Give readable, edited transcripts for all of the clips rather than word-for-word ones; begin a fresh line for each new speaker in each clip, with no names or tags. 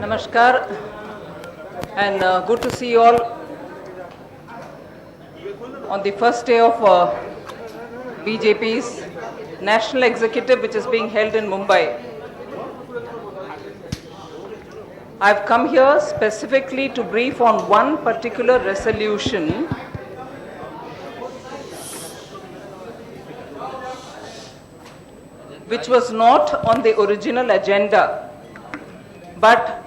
Namaskar and good to see you all on the first day of BJP's National Executive, which is being held in Mumbai. I've come here specifically to brief on one particular resolution which was not on the original agenda, but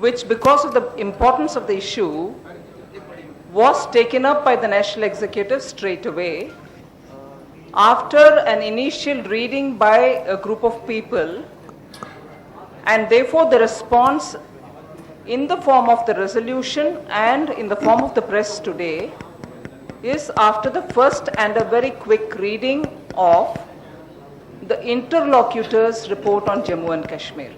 which, because of the importance of the issue, was taken up by the National Executive straight away after an initial reading by a group of people, and therefore the response in the form of the resolution and in the form of the press today is after the first and a very quick reading of the interlocutors' report on Jammu and Kashmir.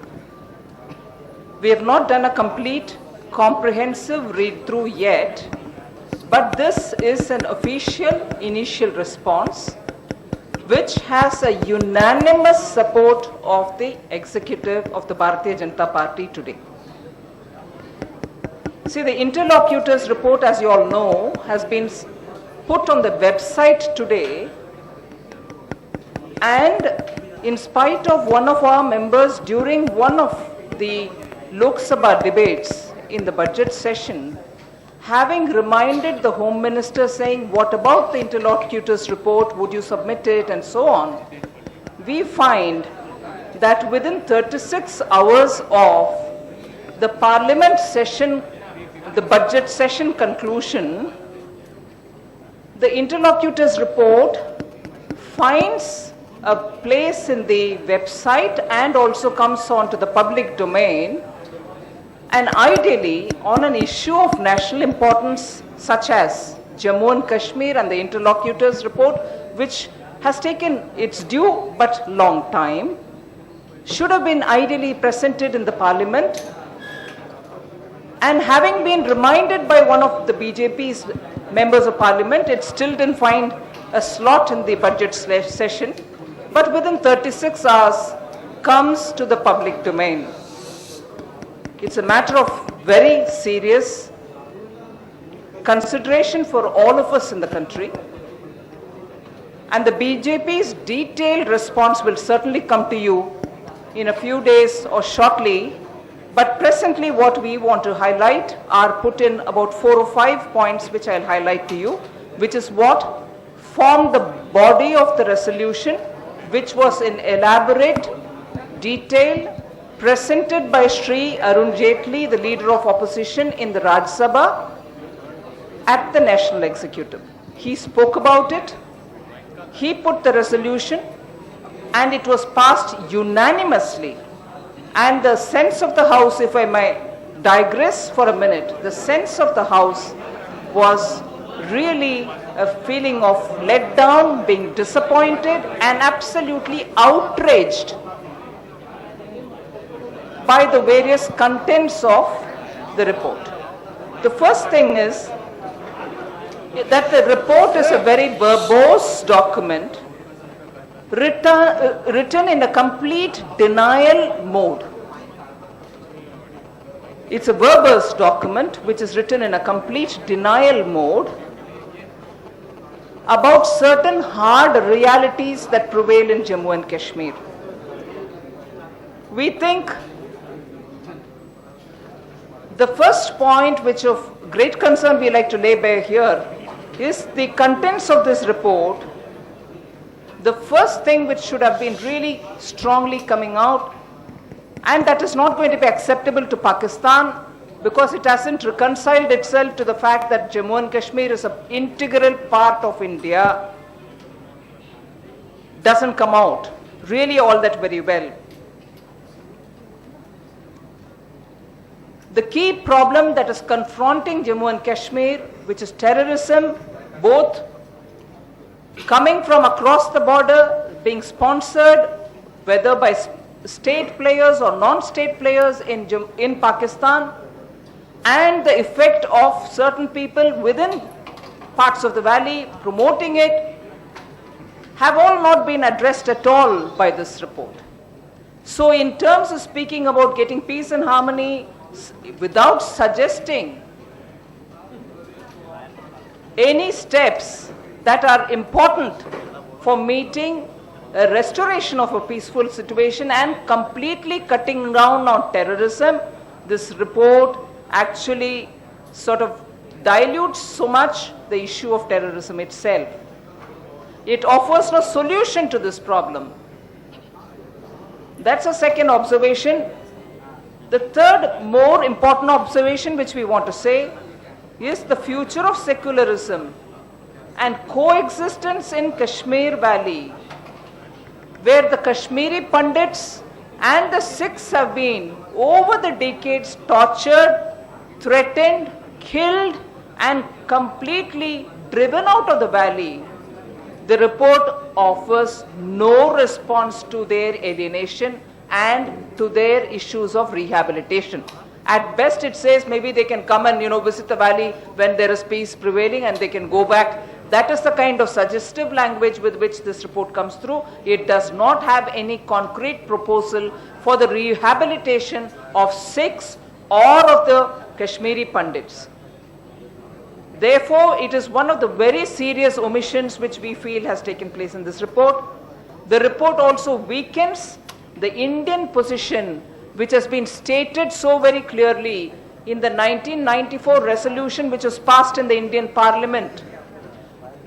We have not done a complete, comprehensive read-through yet, but this is an official initial response which has a unanimous support of the executive of the Bharatiya Janata Party today. See, the interlocutors' report, as you all know, has been put on the website today, and in spite of one of our members during one of the Lok Sabha debates in the budget session having reminded the Home Minister, saying, what about the interlocutors' report, would you submit it, and so on, we find that within 36 hours of the Parliament session, the budget session conclusion, the interlocutors' report finds a place in the website and also comes on to the public domain. And ideally, on an issue of national importance such as Jammu and Kashmir and the interlocutors' report, which has taken its due but long time, should have been ideally presented in the Parliament. And having been reminded by one of the BJP's members of Parliament, it still didn't find a slot in the budget session, but within 36 hours comes to the public domain. It's a matter of very serious consideration for all of us in the country. And the BJP's detailed response will certainly come to you in a few days or shortly. But presently what we want to highlight are put in about 4 or 5 points which I'll highlight to you, which is what formed the body of the resolution, which was in elaborate detail presented by Shri Arun Jaitley, the leader of opposition in the Rajya Sabha, at the National Executive. He spoke about it, he put the resolution, and it was passed unanimously. And the sense of the House, if I may digress for a minute, the sense of the House was really a feeling of letdown, being disappointed, and absolutely outraged by the various contents of the report. The first thing is that the report is a very verbose document written in a complete denial mode. It's a verbose document which is written in a complete denial mode about certain hard realities that prevail in Jammu and Kashmir. We think the first point which of great concern we like to lay bare here is the contents of this report. The first thing which should have been really strongly coming out, and that is not going to be acceptable to Pakistan because it hasn't reconciled itself to the fact that Jammu and Kashmir is an integral part of India, doesn't come out really all that very well. The key problem that is confronting Jammu and Kashmir, which is terrorism, both coming from across the border, being sponsored, whether by state players or non-state players in Pakistan, and the effect of certain people within parts of the valley promoting it, have all not been addressed at all by this report. So in terms of speaking about getting peace and harmony, without suggesting any steps that are important for meeting a restoration of a peaceful situation and completely cutting down on terrorism, this report actually sort of dilutes so much the issue of terrorism itself. It offers no solution to this problem. That's a second observation. The third more important observation which we want to say is the future of secularism and coexistence in Kashmir Valley, where the Kashmiri Pandits and the Sikhs have been over the decades tortured, threatened, killed and completely driven out of the valley. The report offers no response to their alienation and to their issues of rehabilitation. At best it says maybe they can come and visit the valley when there is peace prevailing and they can go back. That is the kind of suggestive language with which this report comes through. It does not have any concrete proposal for the rehabilitation of Sikhs or of the Kashmiri Pandits. Therefore, it is one of the very serious omissions which we feel has taken place in this report. The report also weakens the Indian position which has been stated so very clearly in the 1994 resolution which was passed in the Indian Parliament,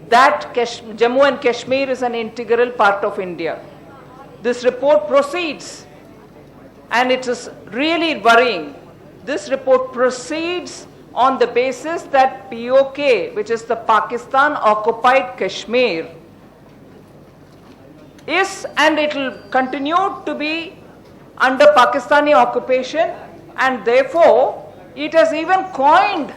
that Jammu and Kashmir is an integral part of India. This report proceeds, and it is really worrying. This report proceeds on the basis that POK, which is the Pakistan occupied Kashmir, is and it will continue to be under Pakistani occupation, and therefore it has even coined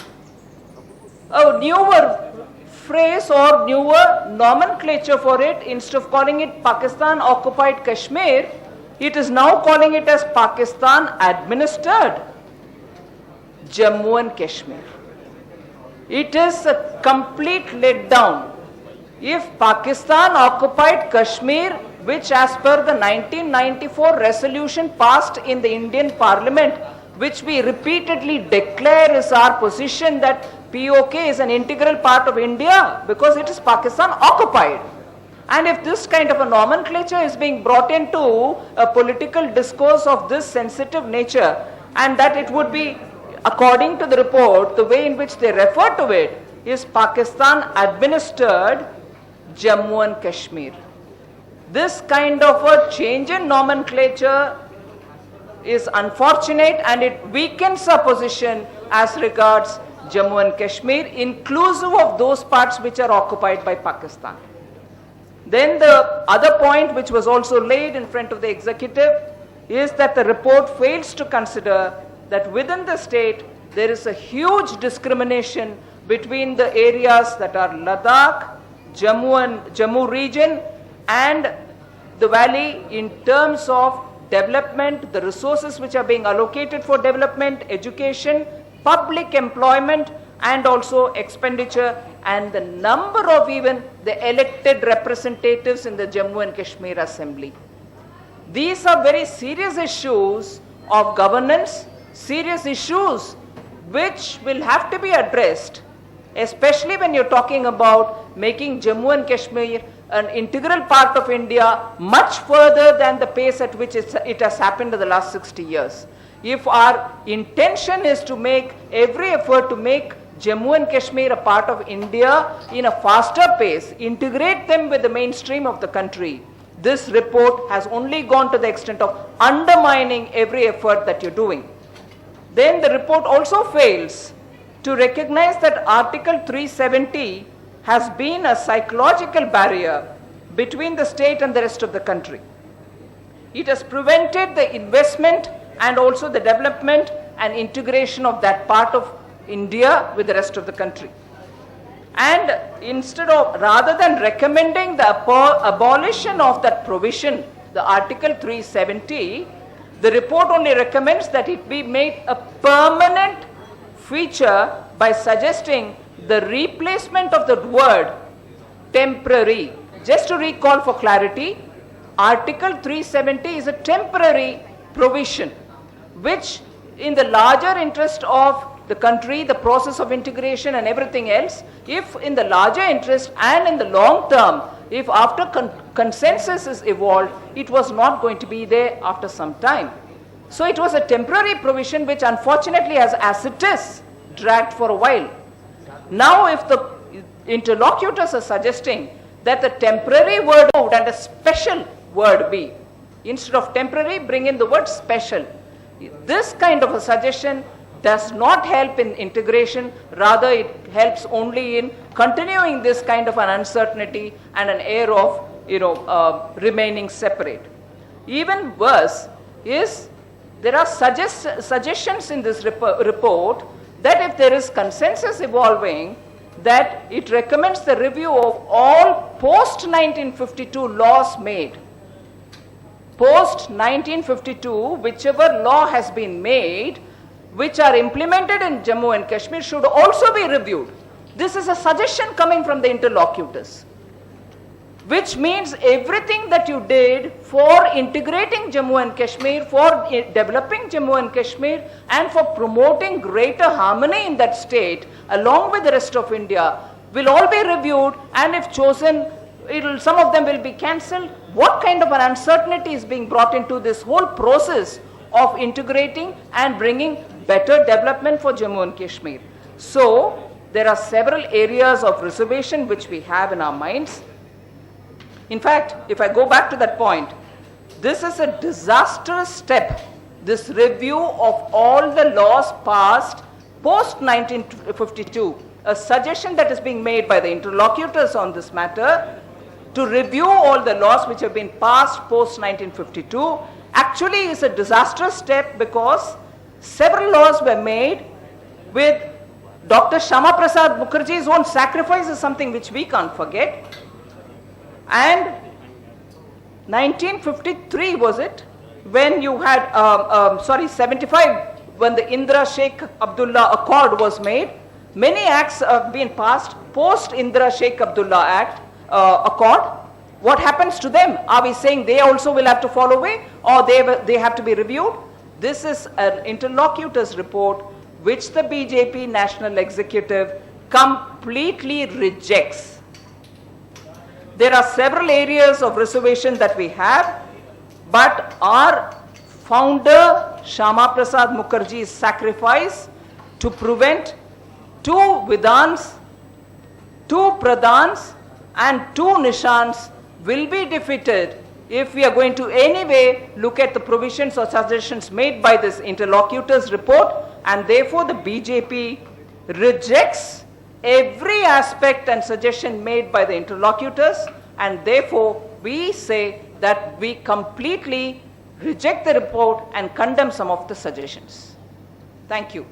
a newer phrase or newer nomenclature for it. Instead of calling it Pakistan occupied Kashmir, it is now calling it as Pakistan administered Jammu and Kashmir. It is a complete letdown. If Pakistan occupied Kashmir, which as per the 1994 resolution passed in the Indian Parliament, which we repeatedly declare is our position that POK is an integral part of India because it is Pakistan occupied. And if this kind of a nomenclature is being brought into a political discourse of this sensitive nature, and that it would be, according to the report, the way in which they refer to it is Pakistan administered Jammu and Kashmir. This kind of a change in nomenclature is unfortunate, and it weakens our position as regards Jammu and Kashmir, inclusive of those parts which are occupied by Pakistan. Then the other point which was also laid in front of the executive is that the report fails to consider that within the state there is a huge discrimination between the areas that are Ladakh, Jammu region and the valley in terms of development, the resources which are being allocated for development, education, public employment and also expenditure, and the number of even the elected representatives in the Jammu and Kashmir Assembly. These are very serious issues of governance, serious issues which will have to be addressed, especially when you're talking about making Jammu and Kashmir an integral part of India much further than the pace at which it has happened in the last 60 years. If our intention is to make every effort to make Jammu and Kashmir a part of India in a faster pace, integrate them with the mainstream of the country, this report has only gone to the extent of undermining every effort that you're doing. Then the report also fails to recognize that Article 370 has been a psychological barrier between the state and the rest of the country. It has prevented the investment and also the development and integration of that part of India with the rest of the country. And rather than recommending the abolition of that provision, the Article 370, the report only recommends that it be made a permanent feature by suggesting the replacement of the word temporary. Just to recall for clarity, Article 370 is a temporary provision which in the larger interest of the country, the process of integration and everything else, if in the larger interest and in the long term, if after consensus is evolved, it was not going to be there after some time. So it was a temporary provision which unfortunately has, as it is, dragged for a while. Now if the interlocutors are suggesting that the temporary word and a special word be, instead of temporary, bring in the word special. This kind of a suggestion does not help in integration, rather it helps only in continuing this kind of an uncertainty and an air of, remaining separate. Even worse is, there are suggestions in this report that if there is consensus evolving, that it recommends the review of all post-1952 laws made. Post-1952, whichever law has been made, which are implemented in Jammu and Kashmir, should also be reviewed. This is a suggestion coming from the interlocutors, which means everything that you did for integrating Jammu and Kashmir, for developing Jammu and Kashmir, and for promoting greater harmony in that state, along with the rest of India, will all be reviewed, and if chosen, some of them will be cancelled. What kind of an uncertainty is being brought into this whole process of integrating and bringing better development for Jammu and Kashmir? So, there are several areas of reservation which we have in our minds. In fact, if I go back to that point, this is a disastrous step, this review of all the laws passed post-1952, a suggestion that is being made by the interlocutors on this matter to review all the laws which have been passed post-1952 actually is a disastrous step, because several laws were made with Dr. Shyama Prasad Mukherjee's own sacrifice is something which we can't forget. And 1953 was it, when you had, 75, when the Indira Sheikh Abdullah Accord was made. Many acts have been passed post Indira Sheikh Abdullah Act, Accord. What happens to them? Are we saying they also will have to fall away, or they have to be reviewed? This is an interlocutor's report which the BJP National Executive completely rejects. There are several areas of reservation that we have, but our founder Shyama Prasad Mukherjee's sacrifice to prevent 2 Vidhans, 2 Pradhans and 2 Nishans will be defeated if we are going to anyway look at the provisions or suggestions made by this interlocutor's report, and therefore the BJP rejects every aspect and suggestion made by the interlocutors, and therefore we say that we completely reject the report and condemn some of the suggestions. Thank you.